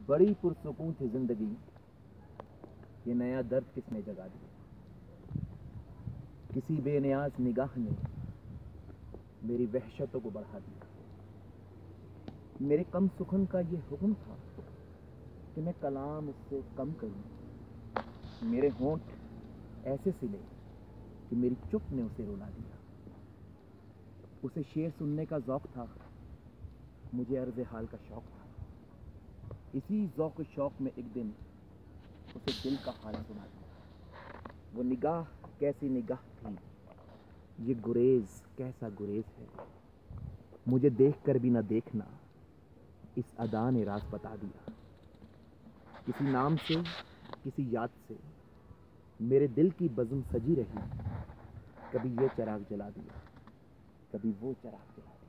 बड़ी पुरसुकून थी जिंदगी, ये नया दर्द किसने जगा दिया। किसी बेनियाज निगाह ने मेरी वहशतों को बढ़ा दिया। मेरे कम सुखन का ये हुक्म था कि मैं कलाम उससे कम करूं। मेरे होंठ ऐसे सिले कि मेरी चुप ने उसे रुला दिया। उसे शेर सुनने का ज़ौक़ था, मुझे अर्ज़ हाल का शौक़ था। इसी ज़ौक़ शौक़ में एक दिन उसे दिल का हाल सुना दिया। वो निगाह कैसी निगाह थी, ये गुरेज कैसा गुरेज है। मुझे देख कर भी न देखना, इस अदा ने राज बता दिया। किसी नाम से, किसी याद से मेरे दिल की बज़्म सजी रही। कभी ये चिराग जला दिया, कभी वो चिराग जला दिया।